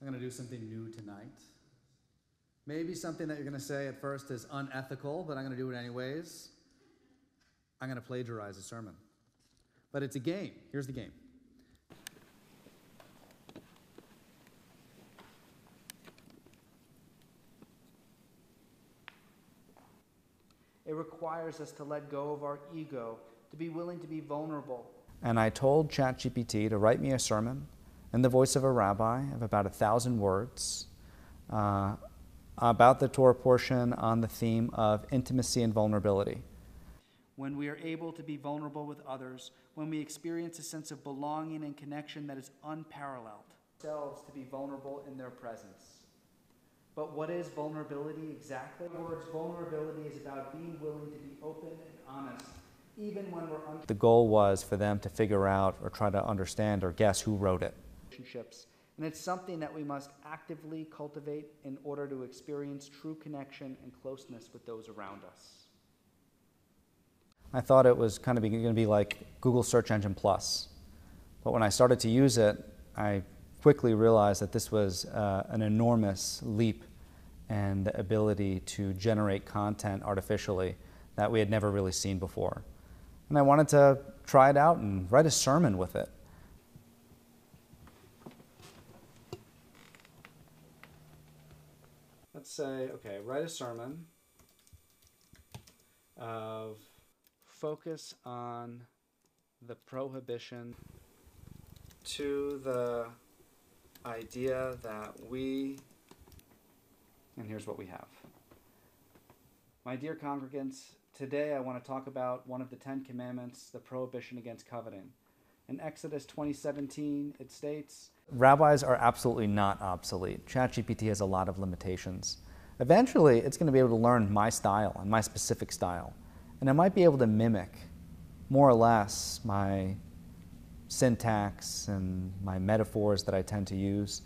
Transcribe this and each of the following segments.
I'm going to do something new tonight. Maybe something that you're going to say at first is unethical, but I'm going to do it anyways. I'm going to plagiarize a sermon. But it's a game. Here's the game. It requires us to let go of our ego, to be willing to be vulnerable. And I told ChatGPT to write me a sermon in the voice of a rabbi of about 1,000 words about the Torah portion on the theme of intimacy and vulnerability. When we are able to be vulnerable with others, when we experience a sense of belonging and connection that is unparalleled, ourselves to be vulnerable in their presence. But what is vulnerability exactly? In other words, vulnerability is about being willing to be open and honest, even when we're The goal was for them to figure out or try to understand or guess who wrote it. relationships. And it's something that we must actively cultivate in order to experience true connection and closeness with those around us. I thought it was kind of going to be like Google Search Engine Plus. But when I started to use it, I quickly realized that this was an enormous leap in the ability to generate content artificially that we had never really seen before. And I wanted to try it out and write a sermon with it. Let's say, okay, write a sermon of focus on the prohibition to the idea that and here's what we have. My dear congregants, today I want to talk about one of the 10 commandments, the prohibition against coveting. In Exodus 20:17, it states, rabbis are absolutely not obsolete. ChatGPT has a lot of limitations. Eventually, it's going to be able to learn my style and my specific style. And it might be able to mimic, more or less, my syntax and my metaphors that I tend to use.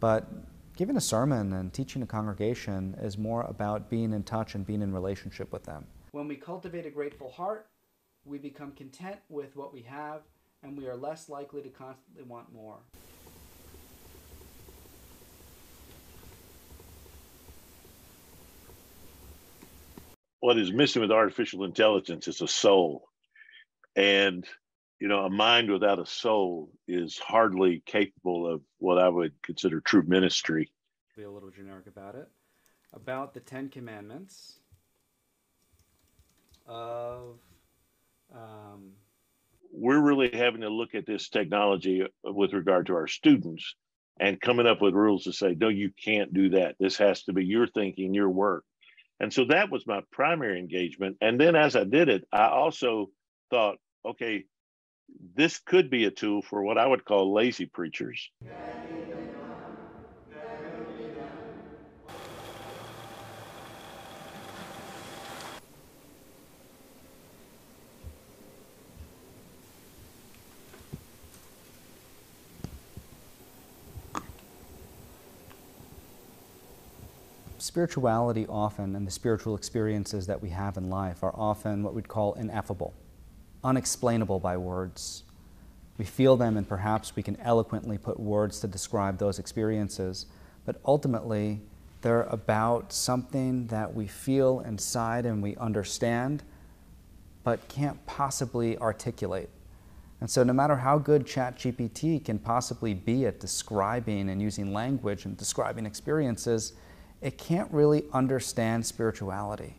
But giving a sermon and teaching a congregation is more about being in touch and being in relationship with them. When we cultivate a grateful heart, we become content with what we have, and we are less likely to constantly want more. What is missing with artificial intelligence is a soul. And, you know, a mind without a soul is hardly capable of what I would consider true ministry. Be a little generic about it. About the 10 commandments of... We're really having to look at this technology with regard to our students and coming up with rules to say, no, you can't do that. This has to be your thinking, your work. And so that was my primary engagement. And then as I did it, I also thought, okay, this could be a tool for what I would call lazy preachers. Spirituality often, and the spiritual experiences that we have in life, are often what we'd call ineffable, unexplainable by words. We feel them, and perhaps we can eloquently put words to describe those experiences, but ultimately they're about something that we feel inside and we understand, but can't possibly articulate. And so no matter how good ChatGPT can possibly be at describing and using language and describing experiences, it can't really understand spirituality.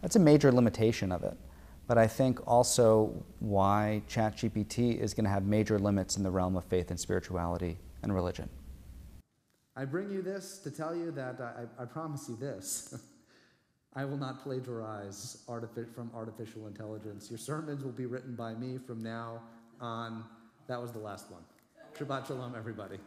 That's a major limitation of it. But I think also why ChatGPT is going to have major limits in the realm of faith and spirituality and religion. I bring you this to tell you that I promise you this. I will not plagiarize from artificial intelligence. Your sermons will be written by me from now on. That was the last one. Shabbat shalom, everybody.